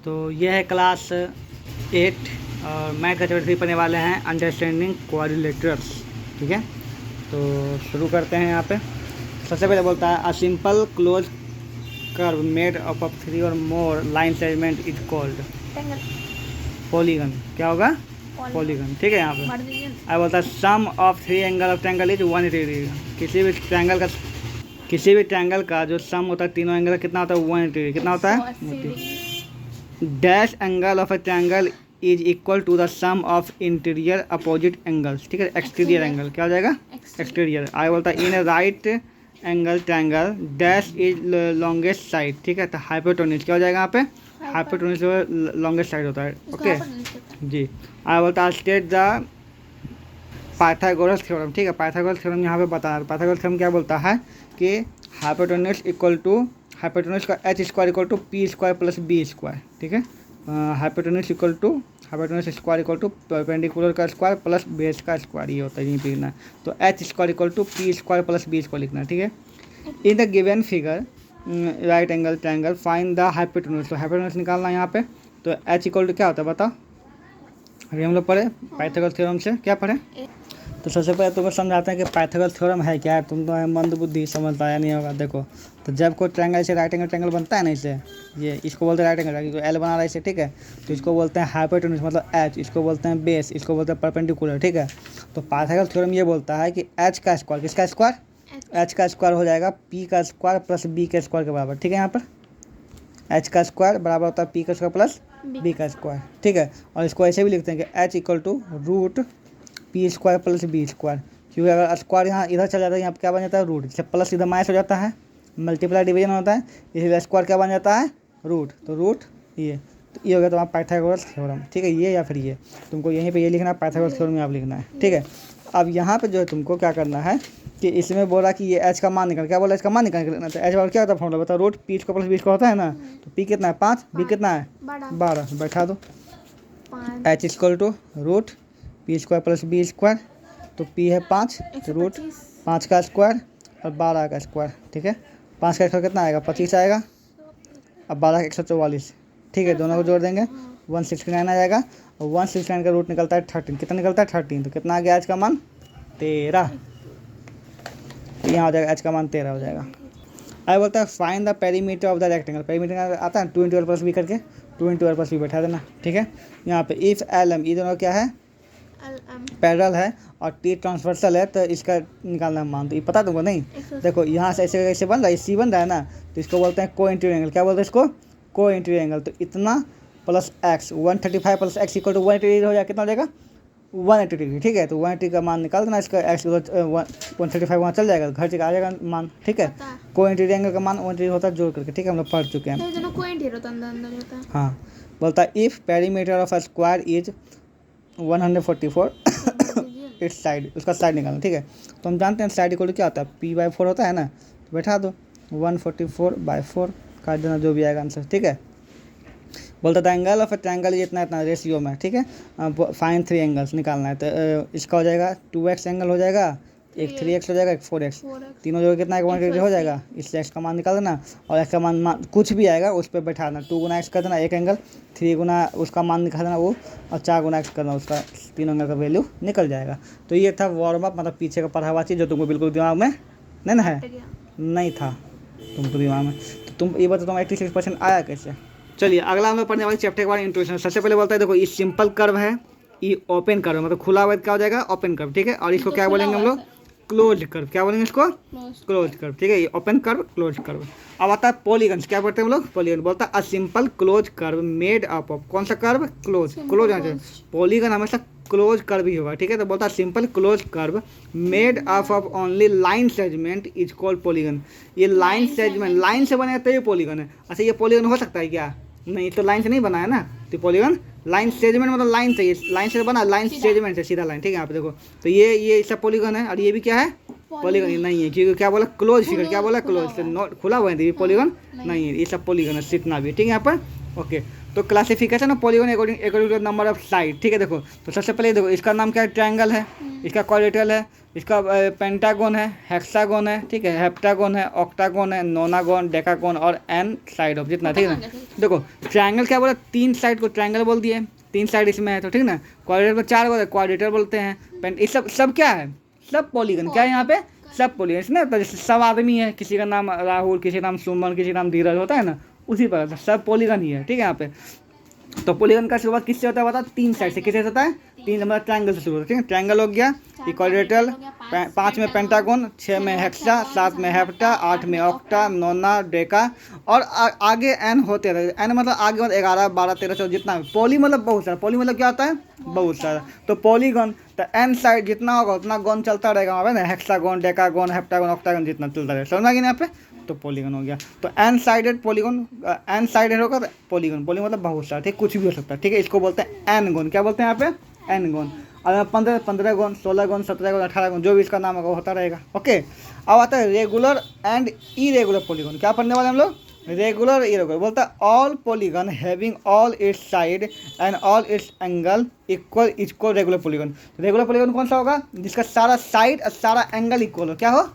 तो ये है क्लास 8 और मैथ का चैप्टर 3 पढ़ने वाले हैं, अंडरस्टैंडिंग क्वाड्रिलेटरल्स। ठीक है, तो शुरू करते हैं। यहाँ पे सबसे पहले बोलता है a simple close curve made up of 3 और more line segment is called polygon. क्या होगा? पॉलीगन। ठीक है, यहाँ पे आई बोलता है sum of 3 angle of triangle is 180 degree. किसी भी ट्रायंगल का जो सम होता है तीनों एंगल का कितना होता है? 180 डिग्री। कितना होता है? Dash angle of a triangle is equal to the sum of interior opposite angles. ठीक है, एक्सटीरियर एंगल क्या हो जाएगा? एक्सटीरियर। आई बोलता है in a right angle triangle dash is longest side. ठीक है, तो हाइपोटेन्यूज क्या हो जाएगा यहाँ पे? हाइपोटेन्यूज लॉन्गेस्ट साइड होता है। ओके जी। आई बोलता है स्टेट द पाइथागोरस थ्योरम। ठीक है, पाइथागोरस थ्योरम यहाँ पे बता रहा है। पाइथागोरस थ्योरम क्या बोलता है कि हाइपोटेन्यूज इक्वल टू हाइपोटेन्यूज का H square equal to P square plus B square. ठीक है, hypotenuse equal to hypotenuse square equal to perpendicular का स्क्वायर प्लस बेस का स्क्वायर, ये होता है, यहीं पे लिखना है। तो H square equal to P square plus B square लिखना है। ठीक है, in the given figure right angle triangle find the hypotenuse. तो हाइपोटेन्यूज निकालना है यहाँ पे। तो एच इक्वल टू क्या होता है बताओ? अभी हम लोग पढ़े पाइथागोरस थ्योरम से, क्या पढ़े? तो सबसे पहले तुमको समझाते हैं कि पाइथागोरस थ्योरम है क्या है। तुम तो मंद बुद्धि, समझ पाया नहीं होगा। देखो, तो जब कोई ट्रायंगल से राइट एंगल ट्रायंगल बनता है ना, इसे ये इसको बोलते हैं राइट एंगल, एल बना रहा है इसे। ठीक है, तो इसको बोलते हैं हाइपोटेन्यूज मतलब एच, इसको बोलते हैं बेस, इसको बोलते हैं परपेंडिकुलर। ठीक है, तो पाइथागोरस थ्योरम ये बोलता है कि एच का स्क्वायर, किसका स्क्वायर? एच का स्क्वायर हो जाएगा पी का स्क्वायर प्लस बी के स्क्वायर के बराबर। ठीक है, यहाँ पर एच का स्क्वायर बराबर होता है पी का स्क्वायर प्लस बी का स्क्वायर। ठीक है, और इसको ऐसे भी लिखते हैं कि H equal to root P square plus B square, क्योंकि अगर स्क्वायर यहाँ इधर चला जाता है, यहाँ पर क्या बन जाता है? रूट। जैसे प्लस इधर माइनस हो जाता है, मल्टीप्लाई डिवीजन होता है, इसलिए स्क्वायर क्या बन जाता है? रूट। तो रूट ये, तो ये हो गया तुम्हारा पाइथागोरस थ्योरम। ठीक है, ये या फिर ये तुमको यहीं पे ये लिखना है, पाइथागोरस थ्योरम में आप लिखना है। ठीक है, अब यहाँ पे जो है तुमको क्या करना है कि इसमें बोला कि ये एच का मान निकल, क्या बोला? एच का मान निकाल के लेना। तो एच बराबर क्या होता है फॉर्मूला बताओ? Root P square plus B square होता है ना। तो पी कितना है? 5, बी कितना है? 12। बैठा दो, H equal to root P square plus B square. तो पी है 5, रूट 5 का स्क्वायर और 12 का स्क्वायर। ठीक है, 5 का स्क्वायर कितना आएगा? 25 आएगा। अब 12 का 144। ठीक है, दोनों को जोड़ देंगे 169 आ जाएगा। और 169 का रूट निकलता है 13। कितना निकलता है? 13। तो कितना आ गया एच का मान? 13। यहाँ हो जाएगा एच का मान 13 हो जाएगा। आई बोलता है find the perimeter of the rectangle. Perimeter आता है 2 × l प्लस बी करके, 2 × l प्लस बी बैठा देना। ठीक है, यहाँ पे इफ़ एल एम, ये दोनों क्या है? पैरेलल है और टी ट्रांसवर्सल है, तो इसका निकालना मान। तो ये पता तुमको नहीं? देखो यहाँ से ऐसे ऐसे बन रहा है, सी बन रहा है ना, तो इसको बोलते हैं को इंटीरियर एंगल। क्या बोलते हैं इसको? को इंटीरियर एंगल। तो इतना plus X 135 plus X equal to 180 degree हो जाएगा। कितना हो जाएगा? 180 डिग्री। ठीक है, तो 180 का मान निकाल देना, इसका एक्स 135 वहाँ चल जाएगा, घर से आ जाएगा मान। ठीक है, को इंटीरियर एंगल का मान 180 होता है जोड़ करके। ठीक है, हम लोग पढ़ चुके हैं। हाँ, बोलता है if perimeter of a square is 144 it's side, उसका साइड निकालना। ठीक है, तो हम जानते हैं साइड इक्वल क्या होता है? p/4 होता है ना। तो बैठा दो 144/4 काट देना, जो भी आएगा आंसर। ठीक है, बोलता था एंगल ऑफ ट्रायंगल ये इतना इतना रेशियो में। ठीक है, फाइन 3 एंगल्स निकालना है। तो इसका हो जाएगा 2x एंगल हो जाएगा, एक 3x हो जाएगा, एक 4x, तीनों जो कितना 180 हो जाएगा। इससे x का मान निकाल देना और x का मान कुछ भी आएगा उस पर बैठा देना। 2 × x कर देना एक एंगल, 3 गुना उसका मान निकाल देना वो, और 4 × x करना उसका, तीनों एंगल का वैल्यू निकल जाएगा। तो ये था वार्म अप, मतलब पीछे का पढ़ा हुआ चीज़ जो तुमको बिल्कुल दिमाग में नहीं ना है, नहीं था तुमको दिमाग में। तो तुम ये बताओ तुम 86% आया कैसे? चलिए अगला हम लोग पढ़ने वाले चैप्टर के बारे में इंट्रोडक्शन। सबसे पहले बोलता है देखो ये सिंपल कर्व है, ये ओपन कर्व है, मतलब खुला हुआ क्या हो जाएगा? Open curve. ठीक है, और इसको क्या बोलेंगे हम लोग? Close curve. क्या बोलेंगे इसको? Close curve. ठीक है, ये ओपन कर्व, क्लोज कर्व। अब आता है पॉलीगन। क्या बोलते हैं हम लोग? पॉलीगन। बोलता है a simple close curve made up of, कौन सा कर्व? क्लोज। क्लोज पॉलीगन हमेशा क्लोज कर्व ही होगा। ठीक है, तो बोलता है simple close curve made up of only line segment is called polygon. ये लाइन सेगमेंट, लाइन से बना है तो ये पॉलीगन है। अच्छा, ये पॉलीगन हो सकता है क्या? नहीं, तो लाइन से नहीं बना है ना। तो पॉलीगन लाइन सेगमेंट मतलब लाइन से, लाइन से बना, लाइन सेगमेंट से सीधा लाइन। ठीक है, यहाँ पे देखो, तो ये सब पॉलीगन है और ये भी क्या है? पॉलीगन नहीं है, क्योंकि क्या बोला? Close figure. क्या बोला? क्लोज से नॉट खुला हुआ है, तो ये पॉलीगन नहीं है, ये सब पॉलीगन है जितना भी। ठीक है, यहाँ पर ओके, तो classification of polygon according to number of side, ठीक है। देखो तो सबसे पहले देखो इसका नाम क्या है, ट्रायंगल है, इसका क्वाड्रिलेटरल है, इसका पेंटागन है, हेक्सागन है, ठीक है, हेप्टागन है, ऑक्टागन है, नोनागन, डेकागन और एन साइड ऑफ जितना, ठीक है ना। देखो ट्रायंगल क्या बोला, 3 साइड को ट्रायंगल बोल दिए, 3 साइड इसमें है तो ठीक ना। क्वाड्रिलेटरल 4 बोलते हैं, क्वाड्रिलेटरल बोलते हैं। ये सब क्या है, सब पॉलीगन, क्या है यहाँ पे, सब पॉलीगन ना। तो जैसे सब आदमी है, किसी का नाम राहुल, किसी का नाम सुमन, किसी का नाम धीरज होता है ना, उसी पर सब पॉलीगन ही है, ठीक है यहाँ पे। तो पॉलीगन का शुरुआत किससे होता है बता, 3 साइड से। किससे होता है, 3 नंबर ट्रायंगल से शुरू होता है, ठीक है। ट्रायंगल हो गया, क्वाड्रिलेटरल, 5 में पेंटागन, 6 में हेक्सा, 7 में हेप्टा, 8 में ऑक्टा, नोना, डेका और आगे एन होते रहे। एन मतलब आगे मतलब 11, 12, 13, 14 जितना भी। पॉली मतलब बहुत सारा, पॉली मतलब क्या होता है, बहुत सारा। तो पॉलीगन तो एन साइड जितना होगा उतना गन चलता रहेगा वहाँ पे ना, हेक्सागन, डेकागन, हेप्टागन, ऑक्टागन जितना चलता रहेगा, समझ में यहाँ पे। तो पॉलीगन हो गया। तो N sided polygon, N sided होगा पॉलीगन, पॉलीगन मतलब बहुत सारा, ठीक, कुछ भी हो सकता है, ठीक है। इसको बोलते हैं एन गन, क्या बोलते हैं यहाँ पे, एन गन। और 15 गन, 16 गन, 17 गन, 18 गन, जो भी इसका नाम होगा होता रहेगा, ओके। अब आता है रेगुलर एंड इरेगुलर पॉलीगन। क्या पढ़ने वाले हम लोग, रेगुलर इरेगुलर। बोलता है all polygon having all it's side and all it's angle equal equal regular polygon. Regular polygon कौन सा होगा, जिसका सारा साइड और सारा एंगल इक्वल हो, क्या हो,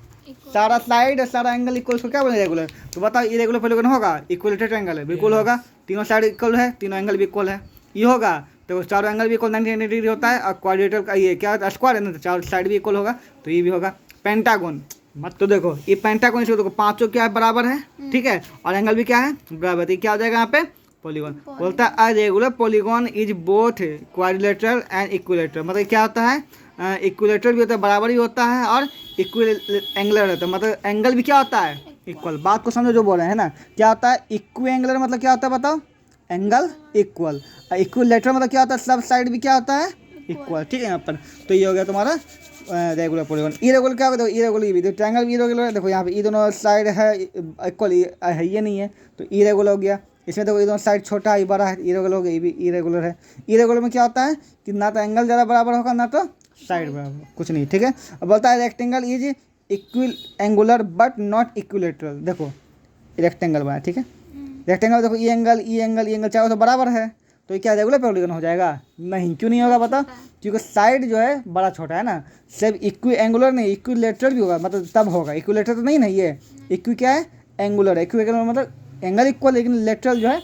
सारा साइड और सारा एंगल इक्वल, उसको क्या बोले, रेगुलर। तो बताओ इरेगुलर पॉलीगन होगा, इक्वलेटेड एंगल है, बिल्कुल होगा, तीनों साइड इक्वल है, तीनों एंगल भी इक्वल है। ये होगा तो चारों एंगल भी इक्वल 90 डिग्री होता है। और क्वाड्रिलेटरल का ये क्या होता है, स्क्वायर है ना, तो चारों साइड भी इक्वल होगा, तो ये भी होगा। पेंटागन मत, तो देखो ये पेंटागन, इसको देखो पांचों क्या है, बराबर है, ठीक है, और एंगल भी क्या है, बराबर। तो क्या हो जाएगा यहाँ पे, पॉलीगन। बोलता है regular polygon is both quadrilateral and equilateral. मतलब क्या होता है, इक्विलेटरल भी होता है, बराबर भी होता है, और इक्वल एंगुलर होता है, मतलब एंगल भी क्या होता है, इक्वल। बात को समझो जो बोल रहे हैं ना, क्या होता है इक्वी एंगुलर, मतलब क्या होता है बताओ, एंगल इक्वल। इक्विलेटरल मतलब क्या होता है, सब साइड भी क्या होता है, इक्वल, ठीक है यहाँ पर। तो ये हो गया तुम्हारा रेगुलर पॉलीगन। इरेगुलर क्या होता है, इरेगुलर भी देखो, ट्रायंगल भी इरेगुलर है, देखो यहाँ पे ये दोनों साइड है इक्वल है, ये नहीं है, तो इरेगुलर हो गया। इसमें देखो ये दोनों साइड छोटा है, बड़ा है, इरेगुलर हो गया, ये भी इरेगुलर है। इरेगुलर में क्या होता है कि ना तो एंगल ज़्यादा बराबर होगा, ना तो साइड बराबर, कुछ नहीं, ठीक है। अब बोलता है rectangle is equiangular but not equilateral. देखो रेक्टेंगल बना, ठीक है, रेक्टेंगल देखो ये एंगल, ये एंगल, ये एंगल चारों तो बराबर है, तो ये क्या रेगुलर पॉलीगन हो जाएगा, नहीं। क्यों नहीं होगा बताओ, क्योंकि साइड जो है बड़ा छोटा है ना। सिर्फ इक्वी एंगुलर नहीं, इक्विलेटरल भी होगा, मतलब तब होगा। इक्विलेटरल तो नहीं ना, ये इक्वी क्या है, एंगुलर है। इक्वी एंगुलर मतलब एंगल इक्वल, लेकिन लेटरल जो है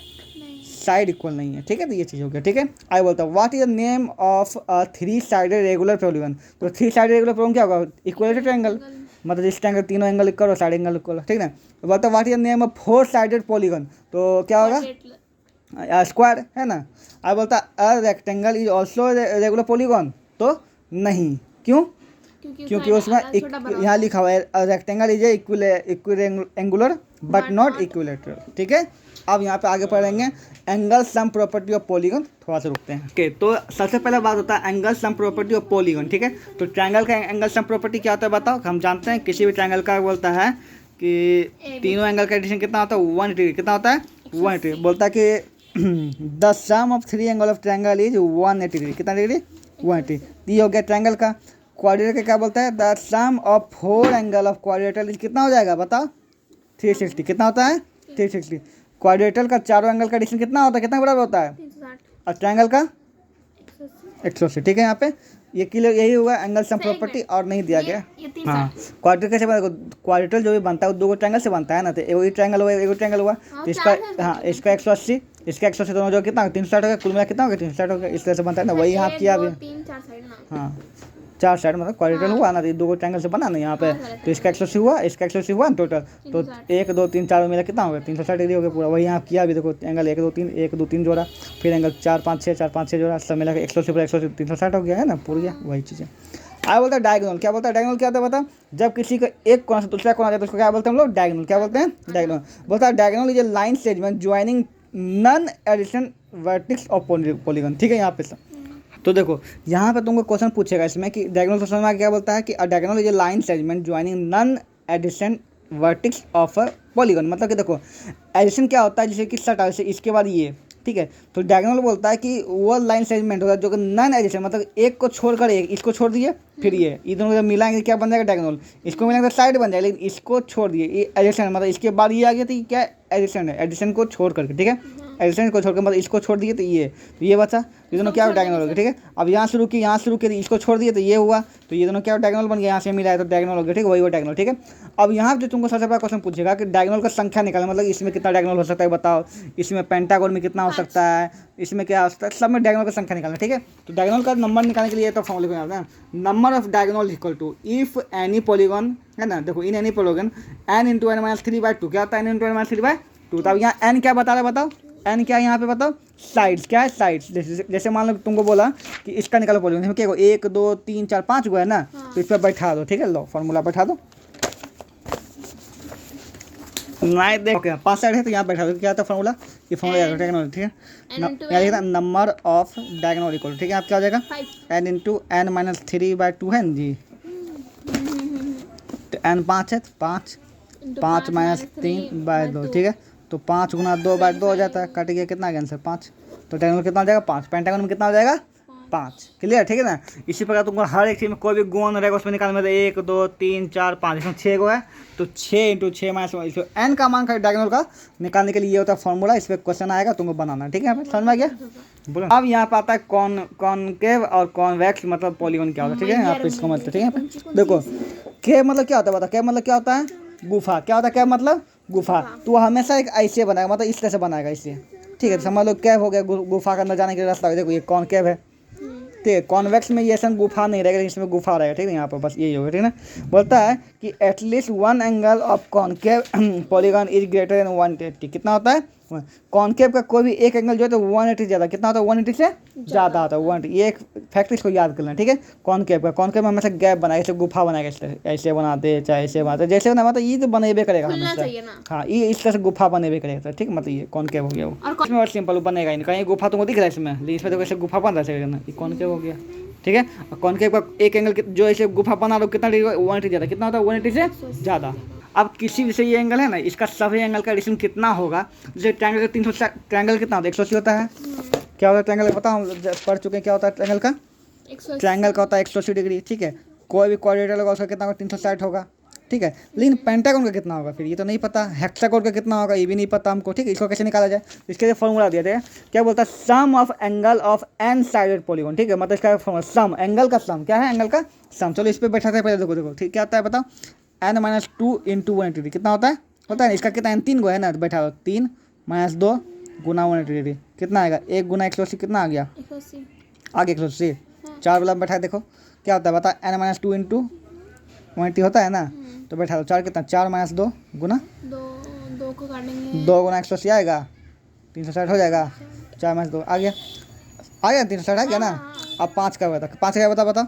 साइड इक्वल नहीं है, ठीक है। तो ये चीज़ हो गया, ठीक है। आई बोलता हूँ what is the name of 3 sided regular polygon. तो 3 साइडेड रेगुलर पॉलीगन क्या होगा, इक्वलेटेड ट्रायंगल, मतलब जिस ट्रायंगल तीनों एंगल इक्वल और साइड एंगल इक्वल, ठीक है ना। तो बोलता है what is the name of 4 sided polygon. तो क्या होगा, स्क्वायर है ना। अब बोलता है rectangle is also regular polygon. तो नहीं, क्यों, क्योंकि उसमें यहाँ लिखा हुआ है rectangle is equiangular but not equilateral, ठीक है। अब यहाँ पे आगे पढ़ेंगे angle sum property of polygon, थोड़ा सा रुकते हैं, ओके। तो सबसे पहले बात होता है angle sum property of polygon, ठीक है। तो ट्रायंगल का एंगल सम प्रॉपर्टी क्या होता है बताओ। हम जानते हैं किसी भी ट्रायंगल का बोलता है कि तीनों एंगल का एडिशन कितना होता है, 180 डिग्री, कितना होता है, 180 डिग्री। बोलता है कि the sum of 3 angle of triangle is 180 degree, कितना डिग्री, 180। ये हो गया ट्रायंगल का। क्वाड्रिलेटरल का क्या बोलता है, the sum of 4 angle of quadrilateral कितना हो जाएगा बताओ, 360, कितना होता है, 360। क्वाड्रिलेटरल का चारों एंगल का एडिशन कितना होता है, कितना बराबर होता है, 360, और ट्रायंगल का 180, ठीक है। यहाँ पे ये क्लियर, यही हुआ एंगल सम प्रॉपर्टी, और नहीं दिया गया। हाँ, क्वाड्रिलेटरल कैसे बनेगा, क्वाड्रिलेटरल जो भी बनता है वो 2 ट्रायंगल से बनता है ना, तो एक ट्रायंगल हुआ, एक ट्रायंगल हुआ, तो इसका हाँ इसका 180, इसका 180 दोनों जो कितना 360 हो गया, कुल मिला कितना हो गया, 360 हो गया। इस तरह से बनता है ना, वही यहाँ किया अभी, हाँ 4 साइड मतलब क्वाड्रिलेटरल हुआ ना, 2 ट्रायंगल से बना ना यहाँ पे। तो इसका 180 हुआ, इसका 180 हुआ टोटल, तो 1 2 3 4 मिला कितना हो गया, 360 डिग्री हो गया पूरा। वही यहाँ किया अभी, देखो एंगल 1 2 3 1 2 3 जोड़ा, फिर एंगल 4 5 6 4 5 6 जोड़ा, सब मिला के 180 पर 180 360 हो गया है ना, पूरा गया वही चीज़ है। आगे बोलता है डायगोनल। क्या बोलता है डायगोनल, क्या होता है बता, जब किसी का एक कोना से दूसरा कोना जाए तो उसको क्या बोलते हैं हम लोग, डायगोनल। क्या बोलते हैं, डायगोनल। बोलता है diagonal is a line segment joining non adjacent vertex of polygon, ठीक है। यहाँ पे तो देखो यहाँ पे तुमको क्वेश्चन पूछेगा इसमें कि डायगोनल तो समझ में क्या बोलता है कि diagonal is a line segment joining non adjacent vertex of a polygon. मतलब कि देखो एडिशन क्या होता है, जैसे कि सटा, जैसे इसके बाद ये, ठीक है। तो डायगोनल बोलता है कि वो लाइन सेगमेंट होता है जो कि नॉन एडिशन, मतलब एक को छोड़कर एक, इसको छोड़ दिए, फिर ये दोनों जब मिलाएंगे क्या बन जाएगा डायगोनल। इसको मिलाएंगे तो साइड बन जाएगा, लेकिन इसको छोड़ दिए ये एडिशन, मतलब इसके बाद ये आ गया तो क्या एडिशन है, एडिशन को छोड़ करके, ठीक है। एडजेसेंट को छोड़ के मतलब इसको छोड़ दिए तो ये बचा, ये दोनों क्या डायगोनल हो गए, ठीक है। अब यहाँ शुरू किए इसको छोड़ दिए तो ये हुआ, तो ये दोनों क्या डायगोनल बन गया, यहाँ से मिला है तो डायगोनल हो गया, ठीक है, वही वो डायगोनल, ठीक है। अब यहाँ जो तुमको सबसे पहला क्वेश्चन पूछेगा कि डायगोनल का संख्या निकालना, मतलब इसमें कितना डायगोनल हो सकता है बताओ, इसमें पेंटागोन में कितना हो सकता है, इसमें क्या हो सकता है, सब में डायगोनल का संख्या निकालना, ठीक है। तो डायगोनल का नंबर निकालने के लिए तो फॉर्मूले को याद है, number of diagonal equal to if any polygon, है ना, देखो in any polygon n into n minus 3/2, क्या होता है n इंटू n माइनस 3/2। तो अब यहाँ n क्या बता रहा है बताओ, n क्या है यहाँ पे बताओ, साइड्स, क्या है साइड्स, जैसे मान लो तुमको बोला कि इसका निकालो पॉलीगॉन, इसमें क्या 1 2 3 4 5 गो है ना, तो इस पर बैठा दो, ठीक है, लो फॉर्मूला बैठा दो, नहीं देखो 5 साइड है तो यहाँ बैठा दो, क्या था फॉर्मूला, ये फॉर्मूला याद रखना, ठीक है, यहाँ लिखना नंबर ऑफ डायगोनल इक्वल, ठीक है, आप क्या हो जाएगा n इंटू n माइनस 3/2 है ना जी, तो n 5 है तो 5 माइनस 3/2, ठीक है, तो 5 गुना 2/2 हो जाता है, कट गया कितना आंसर 5, तो डायगोनल कितना हो जाएगा 5, पेंटागन में कितना हो जाएगा 5, क्लियर, ठीक है ना। इसी प्रकार तुमको हर एक चीज़ में कोई भी गुण रहेगा उसमें निकालना, मतलब 1 2 3 4 5, इसमें 6 गो है तो 6 इंटू 6 माइनस इसको n का मान डायगोनल का निकालने के लिए ये होता है फॉर्मूला, इस पर क्वेश्चन आएगा तुमको बनाना, ठीक है, समझ में आ गया। बोलो अब यहाँ पे आता है कॉनकेव और कॉन्वेक्स, मतलब पॉलीगॉन क्या होता है, ठीक है, यहाँ पे इसको मतलब, ठीक है, देखो केव मतलब क्या होता है बता, केव मतलब क्या होता है गुफा, क्या होता है केव मतलब गुफा, तो हमेशा एक ऐसे बनाएगा, मतलब इस तरह से बनाएगा इससे, ठीक है, समझ लो कैव हो गया, गुफा के अंदर जाने के रास्ता, देखो ये कॉनकेव है, ठीक है, कॉन्वेक्स में ये सब गुफा नहीं रहेगा, इसमें गुफा रहेगा, ठीक है, यहाँ पर बस यही होगा, ठीक है ना। बोलता है कि at least one angle of concave polygon is greater than 180, कितना होता है कॉनकेव का कोई भी एक एंगल जो है तो 180 ज़्यादा, कितना होता है 180 से ज़्यादा होता है 180, ये एक फैक्ट इसको याद कर लेना, ठीक है। कॉनकेव में हमेशा गैप बनाएगा, ऐसे गुफा बनाएगा, इस तरह ऐसे बनाते चाहे ऐसे बनाते, जैसे बना मतलब ये तो बनेबे करेगा हमेशा, हाँ ये इस तरह से गुफा बनेबे करेगा, ठीक है, मतलब ये कॉनकेव हो गया वो, इसमें और सिंपल बनेगा नहीं, कहीं गुफा तुमको दिख रहा है इसमें, लेकिन इसमें देखो ऐसे गुफा बन रहा है, ये कॉनकेव हो गया, ठीक है। और कॉनकेव का एक एंगल जो ऐसे गुफा बना दो कितना 180 ज़्यादा, कितना होता है 180 से ज़्यादा। अब किसी भी से ये एंगल है ना, इसका सभी एंगल का एडिशन कितना होगा, जैसे ट्रायंगल का 300 ट्रायंगल कितना होता है 180 होता है, क्या होता है ट्रायंगल पता हम पढ़ चुके हैं क्या होता है ट्रायंगल का, ट्रायंगल का होता है 180 डिग्री, ठीक है, कोई भी क्वाड्रेटर होगा उसका कितना होगा 360 होगा, ठीक है, लेकिन पेंटागन का कितना होगा फिर ये तो नहीं पता, हेक्सागोन का कितना होगा ये भी नहीं पता हमको, ठीक है, इसको कैसे निकाला जाए, इसके लिए फॉर्मूला दिया जाए, क्या बोलता है sum of angle of n sided polygon, ठीक है, मतलब इसका फॉर्मूला सम, एंगल का सम, क्या है एंगल का सम, चलो इस पर बैठाते हैं पहले, देखो ठीक क्या होता है बताओ, n माइनस 2 इंटू 180 कितना होता है ना, इसका कितना 3 गो है ना, तो बैठा दो 3 माइनस 2 गुना 180 कितना आएगा, 1 गुना 180 कितना आ गया 180, आगे 180, 4 वाला में बैठा देखो क्या होता है बता, n माइनस 2 इंटू 180 होता है ना, तो बैठा दो 4 कितना 4 माइनस 2 गुना 2 को काटेंगे 2 गुना 180 आएगा 360 हो जाएगा, 4 माइनस 2 आ गया 360 आ गया ना। अब 5 का बता, 5 का बता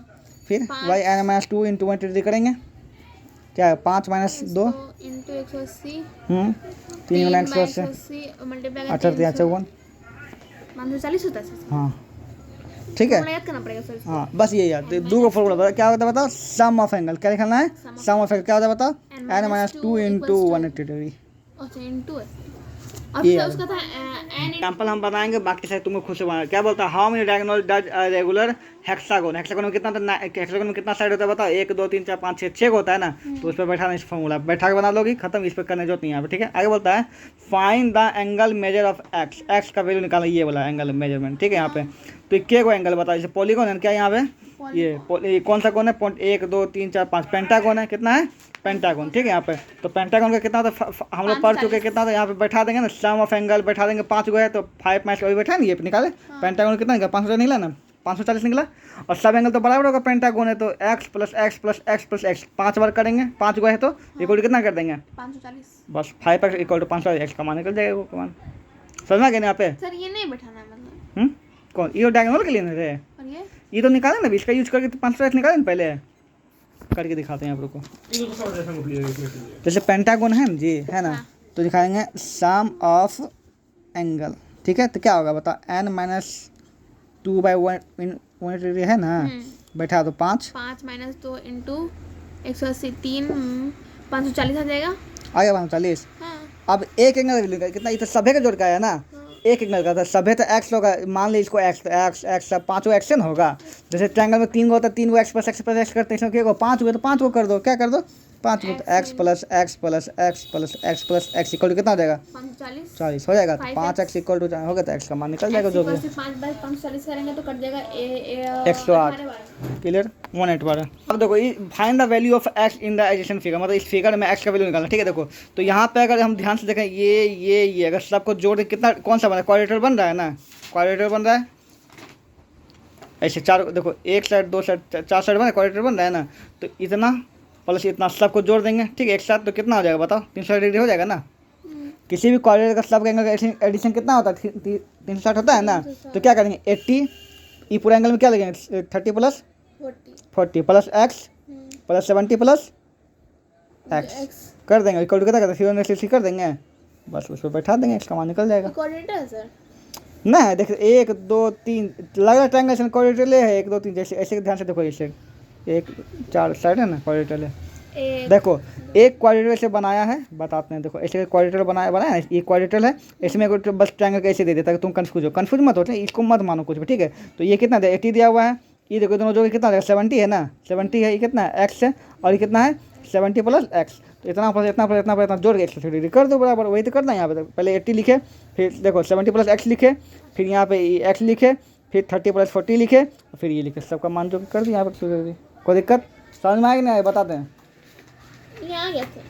फिर वही n माइनस 2 इंटू 180 करेंगे, क्या है 5 माइनस 2 इंटू 180, 3 गुना 180 अच्छा 54 540 होता है, हाँ ठीक है, हाँ बस ये याद, दो को फॉर्मूला बता क्या होता है बताओ, सम ऑफ एंगल, क्या लिखना है सम ऑफ एंगल, क्या होता है बताओ n माइनस 2 इंटू 180 डिग्री, अच्छा इंटू ये उसका था एग्जाम्पल हम बताएंगे, बाकी सारे तुमको खुद से बनाना। क्या बोलता है how many diagonal does regular hexagon, hexagon में कितना हेक्सागोन में कितना साइड होता है बताओ, 1 2 3 4 5 6 6 होता है ना, तो उस पर बैठा इस फॉर्मूला बैठा के बना लोगी, खत्म, इस पर करने जरूरत नहीं है, ठीक है। आगे बोलता है find the angle measure of x, x का वैल्यू निकाला, ये वाला एंगल मेजरमेंट, ठीक है। यहाँ पे तो क्या को एंगल बताओ, जैसे पॉलीगॉन है क्या यहाँ पे, ये कौन सा कौन है, 1 2 3 4 5 पेंटागोन है, कितना है पेंटागोन, ठीक है। यहाँ पे तो पेंटागोन का कितना होता है हम लोग पढ़ चुके, कितना होता है यहाँ पे बैठा देंगे ना, सम ऑफ एंगल बैठा देंगे, 5 गो है तो 5 माइनस अभी बैठा नहीं, ये निकाले पेंटागोन कितना निकला 540 निकला ना, 540 निकला, और सब एंगल तो बराबर होगा, पेंटागोन है तो x plus X plus X plus x 5 बार करेंगे, 5 गो है तो इक्वल कितना कर देंगे 540, बस 5x इक्वल टू 540 का मान निकल जाएगा, वो मान समझना क्या यहाँ पे सर, ये नहीं बैठाना है मतलब कौन ये डायगोनल के लिए ना रे, ये तो निकाले ना, इसका यूज करके 540 निकाले ना, पहले करके दिखाते हैं आप लोग को, जैसे पेंटागोन है जी है ना, तो दिखाएंगे सम ऑफ एंगल, ठीक है, तो क्या होगा बता n माइनस 2/180 है ना, बैठा दो 5 माइनस 2 इंटू 180 3 540 आ जाएगा, आ गया 540। अब एक एंगल कितना, ये तो सभे का जोड़ का है ना, एक एंगल का था, सभे तो एक्स होगा, मान ली इसको एक्स एक्स 5 एक्शन होगा, जैसे ट्रायंगल में 3 गो होता है, 3 गो एक्स प्लस एक्स करते हैं, इसमें क्या 5 हुए तो 5 को कर दो, क्या कर दो 5 X plus X plus X plus X plus X equal to कितना हो जाएगा 540 40 हो जाएगा। तो 5x 5 एक्स इक्वल टू हो गया तो एक्स का मान निकल जाएगा जो भी है। 5/540 करेंगे तो कट जाएगा 108 क्लियर 108। अब देखो find the value of X in the adjacent figure, मतलब इस फिगर में एक्स का वैल्यू निकालना। ठीक है, देखो तो यहाँ पे अगर हम ध्यान से देखें ये अगर सबको जोड़ दें कितना कौन सा बन रहा है, क्वाड्रेटर बन रहा है ना, क्वाड्रेटर बन रहा है ऐसे चार, देखो एक साइड दो साइड चार साइड बन रहा है, क्वाड्रेटर बन रहा है ना। तो इतना प्लस इतना सबको जोड़ देंगे, ठीक है, एक साथ तो कितना हो जाएगा बताओ 360 डिग्री हो जाएगा ना। किसी भी क्वाड्रेटर का सब एंगल का एडिशन कितना होता है 360 होता है ना। तो क्या करेंगे 80 ये पूरा एंगल में क्या लगेंगे 30 plus 40 plus X plus 70 plus x कर देंगे इक्वल टू कितना करते हैं कर देंगे, बस उस पर बैठा देंगे एक्स का मान निकल जाएगा। क्वाड्रेटर है सर ना देखो 1 2 3 लग रहा ट्रायंगल से क्वाड्रेटर ले है 1 2 3 जैसे ऐसे ध्यान से देखो ऐसे 1 4 साइड है ना क्वाड्रेटर है। देखो एक क्वाड्रेटर से बनाया है बताते हैं, देखो ऐसे क्वाड्रेटर बनाया है ये क्वाड्रेटर है, इसमें बस ट्रायंगल कैसे दे देता है तुम कंफ्यूज मत हो, इसको मत मानो कुछ भी। ठीक है, तो ये कितना है 80 दिया हुआ है, ये देखो दोनों जो कितना 70 है ना, 70 है, ये कितना है एक्स है और ये कितना है 70 प्लस एक्स। तो इतना प्लस इतना प्लस इतना प्लस इतना जोड़ के 180 डिग्री कर दो बराबर, वही तो करना है यहाँ पे। पहले 80 लिखे, फिर देखो 70 प्लस एक्स लिखे, फिर यहाँ पे एक्स लिखे, फिर 30 प्लस 40 लिखे, फिर ये लिखे, सबका मान जो कर दिया यहाँ पर। कोई दिक्कत समझ में आएगी नहीं आए बताते हैं। ये आ गया सर।